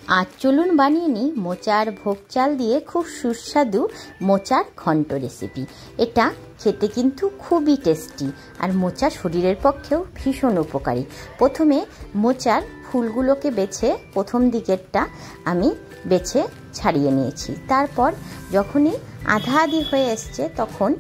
আজ চলুন বানিয়ে নিই মোচার ভোগ চাল দিয়ে খুব সুস্বাদু মোচার ঘন্ট রেসিপি। এটা খেতে কিন্তু খুবই টেস্টি আর মোচা শরীরের পক্ষেও ভীষণ উপকারী। প্রথমে মোচার ফুলগুলোকে বেছে প্রথম দিকেরটা আমি বেছে ছাড়িয়ে নিয়েছি। তারপর যখনই আধা আধি হয়ে এসছে তখন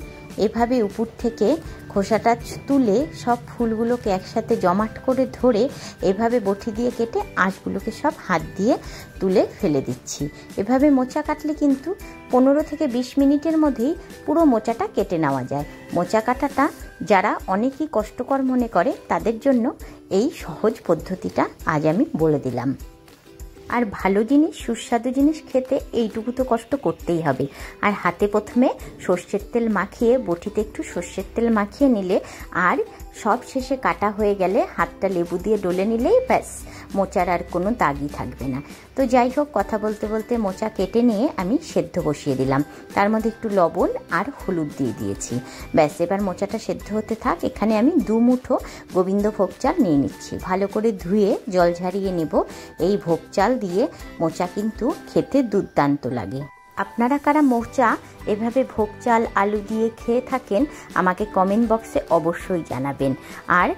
এভাবে উপর থেকে খোসাটা তুলে সব ফুলগুলোকে একসাথে জমাট করে ধরে এভাবে বটি দিয়ে কেটে আঁশগুলোকে সব হাত দিয়ে তুলে ফেলে দিচ্ছি। এভাবে মোচা কাটলে কিন্তু 15 থেকে 20 মিনিটের মধ্যেই পুরো মোচাটা কেটে নেওয়া যায়। মোচা কাটাটা যারা অনেকই কষ্টকর মনে করে তাদের জন্য এই সহজ পদ্ধতিটা আজ আমি বলে দিলাম। আর ভালো জিনিস, সুস্বাদু জিনিস খেতে এইটুকু তো কষ্ট করতেই হবে। আর হাতে প্রথমে সর্ষের তেল মাখিয়ে, বটিতে একটু সর্ষের তেল মাখিয়ে নিলে আর সব শেষে কাটা হয়ে গেলে হাতটা লেবু দিয়ে ডলে নিলেই ব্যাস, মোচার আর কোনো দাগই থাকবে না। তো যাই হোক, কথা বলতে বলতে মোচা কেটে নিয়ে আমি সেদ্ধ বসিয়ে দিলাম। তার মধ্যে একটু লবণ আর হলুদ দিয়ে দিয়েছি। ব্যাস, এবার মোচাটা সেদ্ধ হতে থাক। এখানে আমি 2 মুঠো গোবিন্দভোগ চাল নিয়ে নিচ্ছি। ভালো করে ধুয়ে জল ঝারিয়ে নেব। এই ভোগ চাল দিয়ে মোচা কিন্তু খেতে দুর্দান্ত লাগে। আপনারা কারা মোচা এভাবে ভোগ চাল আলু দিয়ে খেয়ে থাকেন আমাকে কমেন্ট বক্সে অবশ্যই জানাবেন। আর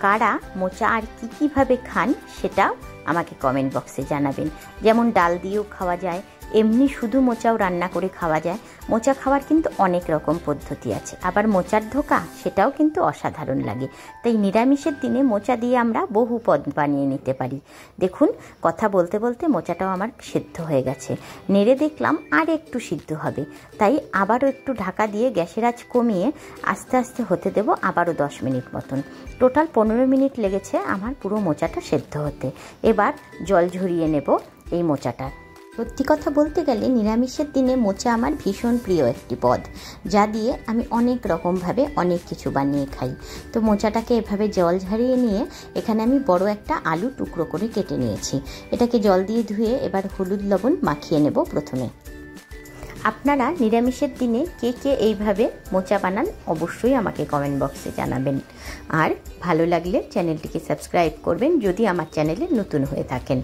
কারা মোচা আর কীভাবে খান সেটাও আমাকে কমেন্ট বক্সে জানাবেন। যেমন ডাল দিয়েও খাওয়া যায়, এমনি শুধু মোচাও রান্না করে খাওয়া যায়। মোচা খাওয়ার কিন্তু অনেক রকম পদ্ধতি আছে। আবার মোচার ধোকা, সেটাও কিন্তু অসাধারণ লাগে। তাই নিরামিষের দিনে মোচা দিয়ে আমরা বহু পদ বানিয়ে নিতে পারি। দেখুন, কথা বলতে বলতে মোচাটাও আমার সেদ্ধ হয়ে গেছে। নেড়ে দেখলাম আর একটু সিদ্ধ হবে, তাই আবারও একটু ঢাকা দিয়ে গ্যাসের আঁচ কমিয়ে আস্তে আস্তে হতে দেব আবারও 10 মিনিট মতন। টোটাল 15 মিনিট লেগেছে আমার পুরো মোচাটা সেদ্ধ হতে। এবার জল ঝরিয়ে নেব এই মোচাটা। সত্যি কথা বলতে গেলে নিরামিষের দিনে মোচা আমার ভীষণ প্রিয় একটি পদ, যা দিয়ে আমি অনেক রকমভাবে অনেক কিছু বানিয়ে খাই। তো মোচাটাকে এভাবে জল ঝরিয়ে নিয়ে এখানে আমি বড় একটা আলু টুকরো করে কেটে নিয়েছি। এটাকে জল দিয়ে ধুয়ে এবার হলুদ লবণ মাখিয়ে নেব প্রথমে। আপনারা নিরামিষের দিনে কে কে এইভাবে মোচা বানান অবশ্যই আমাকে কমেন্ট বক্সে জানাবেন। আর ভালো লাগলে চ্যানেলটিকে সাবস্ক্রাইব করবেন যদি আমার চ্যানেলে নতুন হয়ে থাকেন।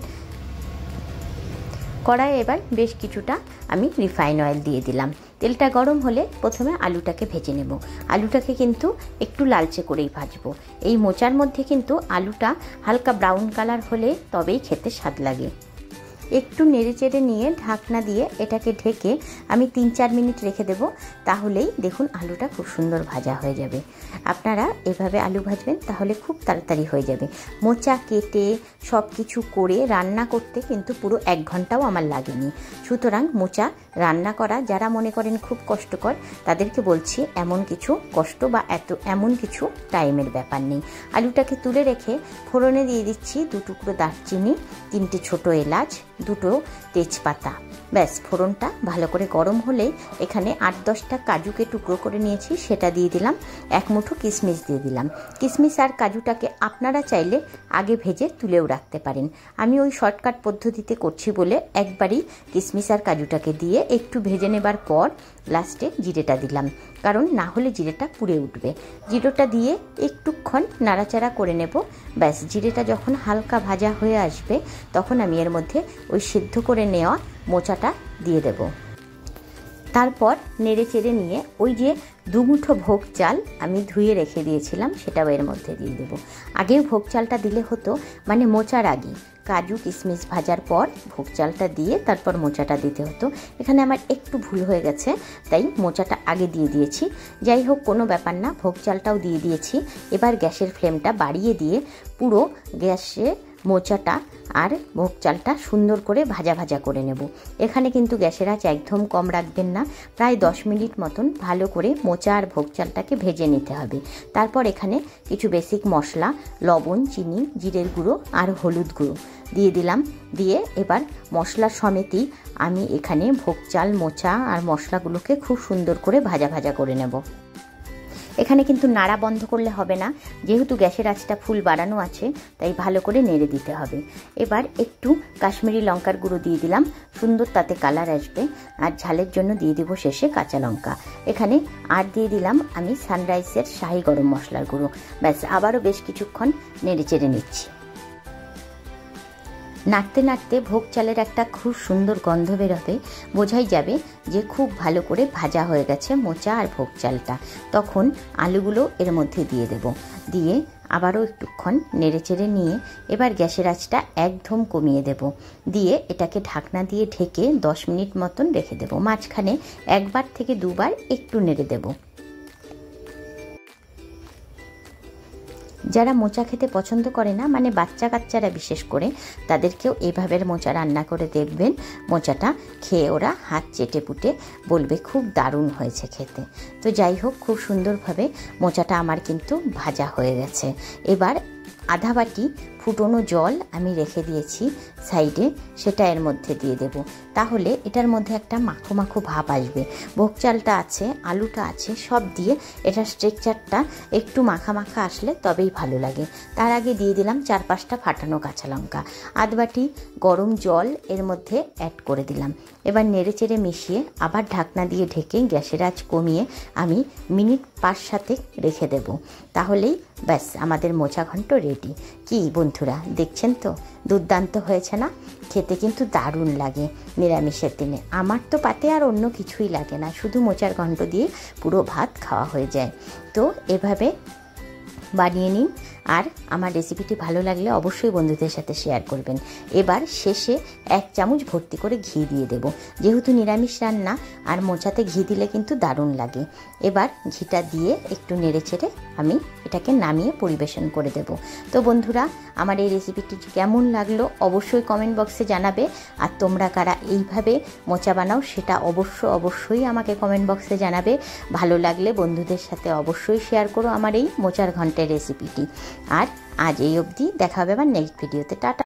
কড়াইয়ে এবার বেশ কিছুটা আমি রিফাইন অয়েল দিয়ে দিলাম। তেলটা গরম হলে প্রথমে আলুটাকে ভেজে নেব। আলুটাকে কিন্তু একটু লালচে করেই ভাজবো। এই মোচার মধ্যে কিন্তু আলুটা হালকা ব্রাউন কালার হলে তবেই খেতে স্বাদ লাগে। একটু নেড়েচেড়ে নিয়ে ঢাকনা দিয়ে এটাকে ঢেকে আমি 3-4 মিনিট রেখে দেব। তাহলেই দেখুন আলুটা খুব সুন্দর ভাজা হয়ে যাবে। আপনারা এভাবে আলু ভাজবেন তাহলে খুব তাড়াতাড়ি হয়ে যাবে। মোচা কেটে সব কিছু করে রান্না করতে কিন্তু পুরো 1 ঘন্টাও আমার লাগেনি। সুতরাং মোচা রান্না করা যারা মনে করেন খুব কষ্টকর, তাদেরকে বলছি এমন কিছু কষ্ট বা এমন কিছু টাইমের ব্যাপার নেই। আলুটাকে তুলে রেখে ফোড়নে দিয়ে দিচ্ছি 2 টুকরো দারচিনি, 3টে ছোটো এলাচ, 2টো তেজপাতা। ব্যাস, ফোড়নটা ভালো করে গরম হলেই এখানে 8-10টা কাজুকে টুকরো করে নিয়েছি, সেটা দিয়ে দিলাম। 1 মুঠো কিশমিশ দিয়ে দিলাম। কিশমিশ আর কাজুটাকে আপনারা চাইলে আগে ভেজে তুলেও রাখতে পারেন। আমি ওই শর্টকাট পদ্ধতিতে করছি বলে একবারই কিশমিশ আর কাজুটাকে দিয়ে একটু ভেজে নেবার পর লাস্টে জিরেটা দিলাম, কারণ না হলে জিরেটা পুড়ে উঠবে। জিরেটা দিয়ে একটুক্ষণ নাড়াচাড়া করে নেব। ব্যাস, জিরেটা যখন হালকা ভাজা হয়ে আসবে তখন আমি এর মধ্যে ওই সিদ্ধ করে নেওয়া মোচাটা দিয়ে দেব। তারপর নেড়ে চেড়ে নিয়ে ওই যে 2 মুঠো ভোগ চাল আমি ধুয়ে রেখে দিয়েছিলাম সেটাও এর মধ্যে দিয়ে দেব। আগেও ভোগ চালটা দিলে হতো, মানে মোচার আগে কাজু কিশমিশ ভাজার পর ভোগ চালটা দিয়ে তারপর মোচাটা দিতে হতো। এখানে আমার একটু ভুল হয়ে গেছে, তাই মোচাটা আগে দিয়ে দিয়েছি। যাই হোক, কোনো ব্যাপার না, ভোগ চালটাও দিয়ে দিয়েছি। এবার গ্যাসের ফ্লেমটা বাড়িয়ে দিয়ে পুরো গ্যাসে মোচাটা আর ভোগ চালটা সুন্দর করে ভাজা ভাজা করে নেব। এখানে কিন্তু গ্যাসের আঁচ একদম কম রাখবেন না। প্রায় 10 মিনিট মতন ভালো করে মোচা আর ভোগ চালটাকে ভেজে নিতে হবে। তারপর এখানে কিছু বেসিক মশলা, লবণ, চিনি, জিরের গুঁড়ো আর হলুদ গুঁড়ো দিয়ে দিলাম। দিয়ে এবার মশলা সমেতই আমি এখানে ভোগ চাল, মোচা আর মশলাগুলোকে খুব সুন্দর করে ভাজা ভাজা করে নেব। এখানে কিন্তু নাড়া বন্ধ করলে হবে না, যেহেতু গ্যাসের আঁচটা ফুল বাড়ানো আছে তাই ভালো করে নেড়ে দিতে হবে। এবার একটু কাশ্মীরি লঙ্কার গুঁড়ো দিয়ে দিলাম, সুন্দর তাতে কালার আসবে। আর ঝালের জন্য দিয়ে দিব শেষে কাঁচা লঙ্কা। এখানে আর দিয়ে দিলাম আমি সানরাইজের শাহি গরম মশলার গুঁড়ো। ব্যাস, আবারও বেশ কিছুক্ষণ নেড়ে চেড়ে নিচ্ছি। নাড়তে নাড়তে ভোগ চালের একটা খুব সুন্দর গন্ধ বেরোবে, বোঝাই যাবে যে খুব ভালো করে ভাজা হয়ে গেছে মোচা আর ভোগ চালটা। তখন আলুগুলো এর মধ্যে দিয়ে দেব, দিয়ে আবারও একটুক্ষণ নেড়েচেড়ে নিয়ে এবার গ্যাসের আঁচটা একদম কমিয়ে দেব, দিয়ে এটাকে ঢাকনা দিয়ে ঢেকে 10 মিনিট মতন রেখে দেব। মাঝখানে 1 থেকে 2 বার একটু নেড়ে দেব। যারা মোচা খেতে পছন্দ করে না, মানে বাচ্চা কাচ্চারা বিশেষ করে, তাদেরকেও এভাবে মোচা রান্না করে দেখবেন। মোচাটা খেয়ে ওরা হাত চেটে পুটে বলবে খুব দারুণ হয়েছে খেতে। তো যাই হোক, খুব সুন্দরভাবে মোচাটা আমার কিন্তু ভাজা হয়ে গেছে। এবার আধা বাটি ফুটনো জল আমি রেখে দিয়েছি সাইডে, সেটা এর মধ্যে দিয়ে দেব। তাহলে এটার মধ্যে একটা মাখো মাখো ভাব আসবে। ভোগ চালটা আছে, আলুটা আছে, সব দিয়ে এটার স্ট্রাকচারটা একটু মাখা মাখা আসলে তবেই ভালো লাগে। তার আগে দিয়ে দিলাম 4-5টা ফাটানো কাঁচা লঙ্কা, আধ বাটি গরম জল এর মধ্যে অ্যাড করে দিলাম। এবার নেড়েচেড়ে মিশিয়ে আবার ঢাকনা দিয়ে ঢেকে গ্যাসের আঁচ কমিয়ে আমি মিনিট 5-7 রেখে দেব। তাহলেই ব্যাস আমাদের মোচা ঘন্ট রেডি। কি বন্ধুরা, দেখছেন তো দুর্দান্ত হয়েছে না? খেতে কিন্তু দারুণ লাগে নিরামিষের দিনে। আমার তো পাতে আর অন্য কিছুই লাগে না, শুধু মোচার ঘন্ট দিয়ে পুরো ভাত খাওয়া হয়ে যায়। তো এভাবে বানিয়ে নিন, আর আমার রেসিপিটি ভালো লাগলে অবশ্যই বন্ধুদের সাথে শেয়ার করবেন। এবার শেষে 1 চামচ ভর্তি করে ঘি দিয়ে দেব, যেহেতু নিরামিষ রান্না আর মোচাতে ঘি দিলে কিন্তু দারুণ লাগে। এবার ঘিটা দিয়ে একটু নেড়েচেড়ে আমি এটাকে নামিয়ে পরিবেশন করে দেব। তো বন্ধুরা, আমার এই রেসিপিটি কেমন লাগলো অবশ্যই কমেন্ট বক্সে জানাবে। আর তোমরা কারা এইভাবে মোচা বানাও সেটা অবশ্যই আমাকে কমেন্ট বক্সে জানাবে। ভালো লাগলে বন্ধুদের সাথে অবশ্যই শেয়ার করো আমার এই মোচার ঘন্টের রেসিপিটি। আর আজ এই অবধি, দেখা হবে আবার নেক্সট ভিডিওতে। টাটা।